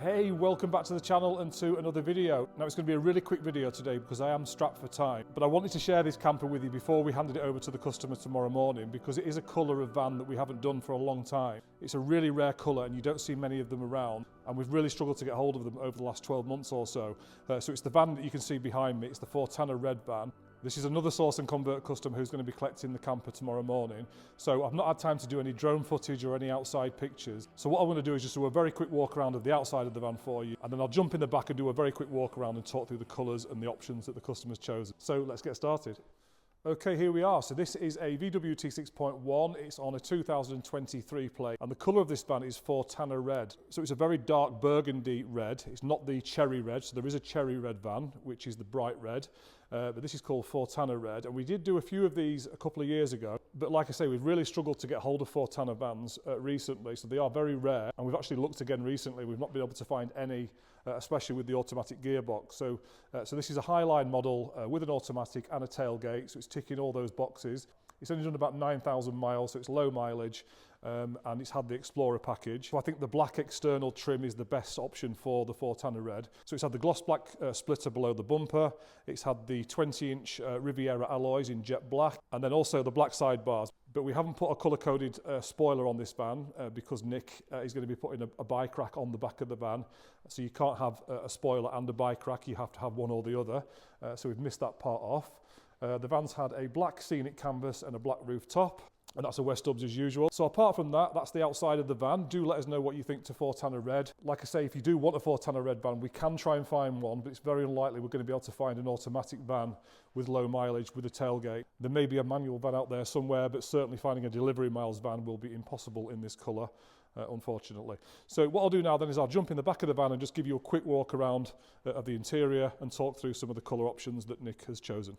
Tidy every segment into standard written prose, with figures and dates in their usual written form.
Hey, welcome back to the channel and to another video. Now it's going to be a really quick video today because I am strapped for time, but I wanted to share this camper with you before we handed it over to the customer tomorrow morning because it is a colour of van that we haven't done for a long time. It's a really rare colour and you don't see many of them around, and we've really struggled to get hold of them over the last 12 months or so. So it's the van that you can see behind me. It's the Fortana red van. This is another source and convert customer who's going to be collecting the camper tomorrow morning. So I've not had time to do any drone footage or any outside pictures. So what I want to do is just do a very quick walk around of the outside of the van for you, and then I'll jump in the back and do a very quick walk around and talk through the colours and the options that the customer's chosen. So let's get started. Okay, here we are. So this is a VW T6.1. It's on a 2023 plate, and the colour of this van is Fortana red. So it's a very dark burgundy red. It's not the cherry red. So there is a cherry red van, which is the bright red, but this is called Fortana red. And we did do a few of these a couple of years ago, but like I say, we've really struggled to get hold of Fortana vans recently. So they are very rare, and we've actually looked again recently. We've not been able to find any, especially with the automatic gearbox. So this is a Highline model with an automatic and a tailgate. So it's ticking all those boxes. It's only done about 9,000 miles, so it's low mileage, and it's had the Explorer package. So I think the black external trim is the best option for the Fortana red. So it's had the gloss black splitter below the bumper. It's had the 20-inch Riviera alloys in jet black, and then also the black sidebars. But we haven't put a colour-coded spoiler on this van because Nick is going to be putting a bike rack on the back of the van. So you can't have a spoiler and a bike rack, you have to have one or the other. So we've missed that part off. The van's had a black scenic canvas and a black roof top, and that's a West Dubs as usual. So apart from that, that's the outside of the van. Do let us know what you think to Fortana red. Like I say, if you do want a Fortana red van, we can try and find one, but it's very unlikely we're going to be able to find an automatic van with low mileage with a tailgate. There may be a manual van out there somewhere, but certainly finding a delivery miles van will be impossible in this colour, unfortunately. So what I'll do now then is I'll jump in the back of the van and just give you a quick walk around of the interior and talk through some of the colour options that Nick has chosen.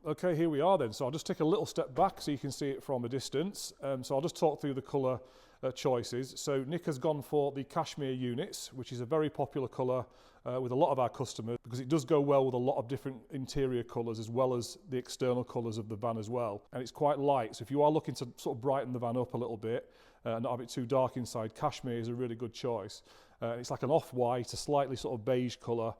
Okay, here we are then. So I'll just take a little step back so you can see it from a distance. So I'll just talk through the colour choices. So Nick has gone for the cashmere units, which is a very popular colour with a lot of our customers because it does go well with a lot of different interior colours as well as the external colours of the van as well. And it's quite light, so if you are looking to sort of brighten the van up a little bit and not have it too dark inside, cashmere is a really good choice. It's like an off-white, a slightly sort of beige colour,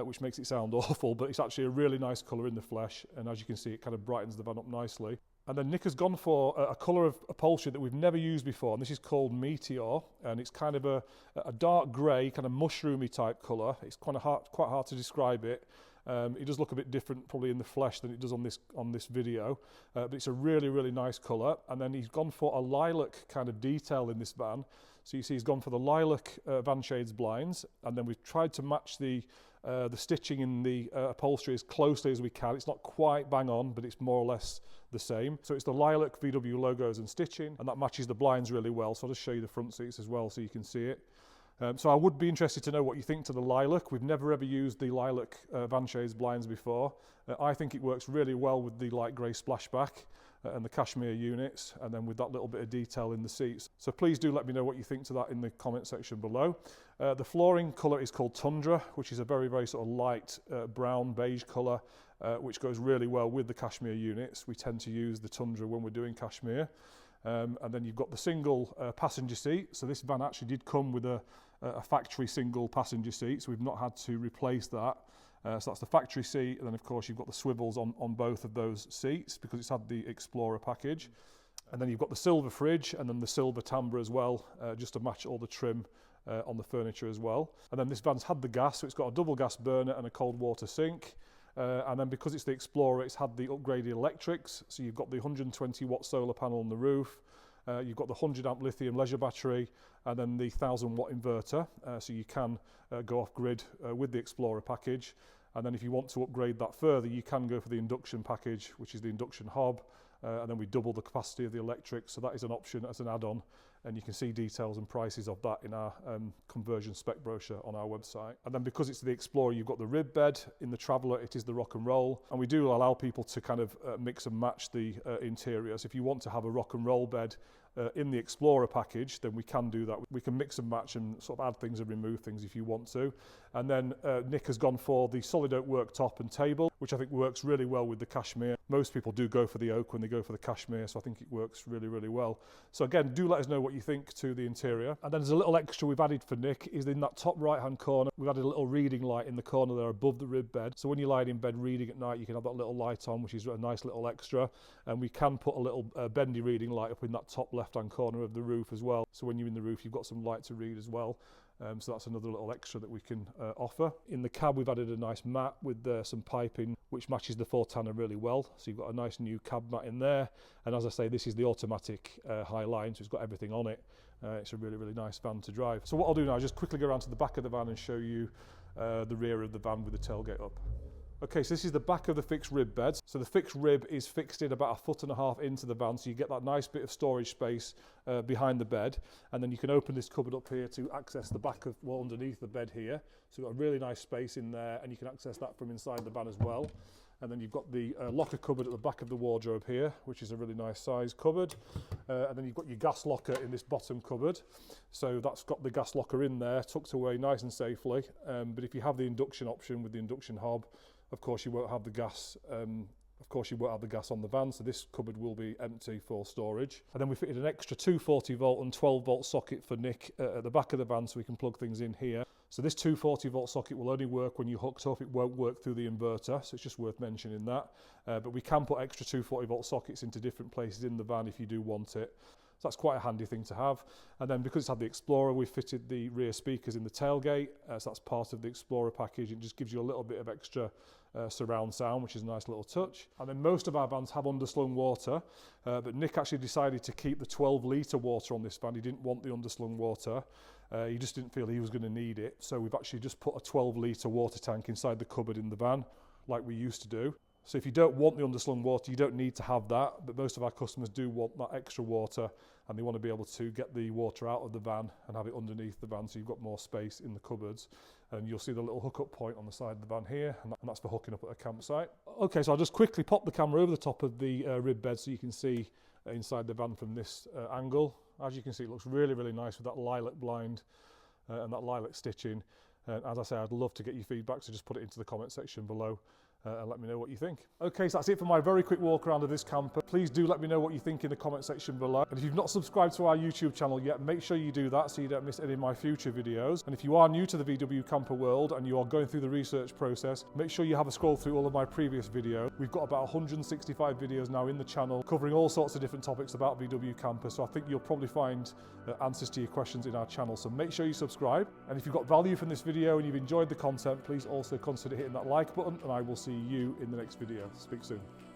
which makes it sound awful, but it's actually a really nice colour in the flesh, and as you can see, it kind of brightens the van up nicely. And then Nick has gone for a colour of upholstery that we've never used before, and this is called Meteor, and it's kind of a dark grey, kind of mushroomy type colour. It's quite hard to describe it. It does look a bit different probably in the flesh than it does on this video, but it's a really, really nice colour. And then he's gone for a lilac kind of detail in this van. So you see he's gone for the lilac van shades blinds, and then we've tried to match the stitching in the upholstery as closely as we can. It's not quite bang on, but it's more or less the same. So it's the lilac VW logos and stitching, and that matches the blinds really well. So I'll just show you the front seats as well so you can see it. So I would be interested to know what you think to the lilac. We've never ever used the lilac van shades blinds before. I think it works really well with the light grey splashback and the cashmere units, and then with that little bit of detail in the seats. So please do let me know what you think to that in the comment section below. The flooring colour is called Tundra, which is a very, very sort of light brown beige colour, which goes really well with the cashmere units. We tend to use the Tundra when we're doing cashmere. And then you've got the single passenger seat. So this van actually did come with a factory single passenger seat, so we've not had to replace that. So that's the factory seat, and then of course you've got the swivels on both of those seats because it's had the Explorer package. And then you've got the silver fridge and then the silver timbre as well, just to match all the trim on the furniture as well. And then this van's had the gas, so it's got a double gas burner and a cold water sink. And then because it's the Explorer, it's had the upgraded electrics. So you've got the 120 watt solar panel on the roof. You've got the 100 amp lithium leisure battery, and then the 1000 watt inverter. So you can go off grid with the Explorer package. And then if you want to upgrade that further, you can go for the induction package, which is the induction hob. And then we double the capacity of the electric, so that is an option as an add-on, and you can see details and prices of that in our conversion spec brochure on our website. And then because it's the Explorer, you've got the rib bed. In the Traveller, it is the rock and roll, and we do allow people to kind of mix and match the interiors. If you want to have a rock and roll bed, in the Explorer package, then we can do that. We can mix and match and sort of add things and remove things if you want to. And then Nick has gone for the solid oak worktop and table, which I think works really well with the cashmere. Most people do go for the oak when they go for the cashmere, so I think it works really, really well. So again, do let us know what you think to the interior. And then there's a little extra we've added for Nick, is in that top right-hand corner, we've added a little reading light in the corner there above the rib bed. So when you're lying in bed reading at night, you can have that little light on, which is a nice little extra. And we can put a little bendy reading light up in that top left-hand corner of the roof as well. So when you're in the roof, you've got some light to read as well. So that's another little extra that we can offer. In the cab, we've added a nice mat with some piping, which matches the Fortana really well. So you've got a nice new cab mat in there. And as I say, this is the automatic high line, so it's got everything on it. It's a really, really nice van to drive. So what I'll do now is just quickly go around to the back of the van and show you the rear of the van with the tailgate up. Okay, so this is the back of the fixed rib bed. So the fixed rib is fixed in about 1.5 feet into the van, so you get that nice bit of storage space behind the bed. And then you can open this cupboard up here to access the back of, well, underneath the bed here. So you've got a really nice space in there, and you can access that from inside the van as well. And then you've got the locker cupboard at the back of the wardrobe here, which is a really nice size cupboard. And then you've got your gas locker in this bottom cupboard. So that's got the gas locker in there, tucked away nice and safely. But if you have the induction option with the induction hob, of course you won't have the gas. Of course you won't have the gas on the van, so this cupboard will be empty for storage. And then we fitted an extra 240 volt and 12 volt socket for Nick at the back of the van, so we can plug things in here. So this 240 volt socket will only work when you're hooked up. It won't work through the inverter, so it's just worth mentioning that. But we can put extra 240 volt sockets into different places in the van if you do want it. So that's quite a handy thing to have. And then because it's had the Explorer, we've fitted the rear speakers in the tailgate. So that's part of the Explorer package. It just gives you a little bit of extra surround sound, which is a nice little touch. And then most of our vans have underslung water, but Nick actually decided to keep the 12-litre water on this van. He didn't want the underslung water. He just didn't feel he was going to need it. So we've actually just put a 12-litre water tank inside the cupboard in the van, like we used to do. So if you don't want the underslung water, you don't need to have that, but most of our customers do want that extra water, and they want to be able to get the water out of the van and have it underneath the van, so you've got more space in the cupboards. And you'll see the little hookup point on the side of the van here, and that's for hooking up at a campsite. Okay, so I'll just quickly pop the camera over the top of the rib bed so you can see inside the van from this angle. As you can see, it looks really, really nice with that lilac blind and that lilac stitching. As I say, I'd love to get your feedback, so just put it into the comment section below. And let me know what you think. Okay, so that's it for my very quick walk around of this camper. Please do let me know what you think in the comment section below. And if you've not subscribed to our YouTube channel yet, make sure you do that so you don't miss any of my future videos. And if you are new to the VW camper world and you are going through the research process, make sure you have a scroll through all of my previous videos. We've got about 165 videos now in the channel covering all sorts of different topics about VW camper, so I think you'll probably find answers to your questions in our channel. So make sure you subscribe. And if you've got value from this video and you've enjoyed the content, please also consider hitting that like button, and I will see you in the next video. Speak soon.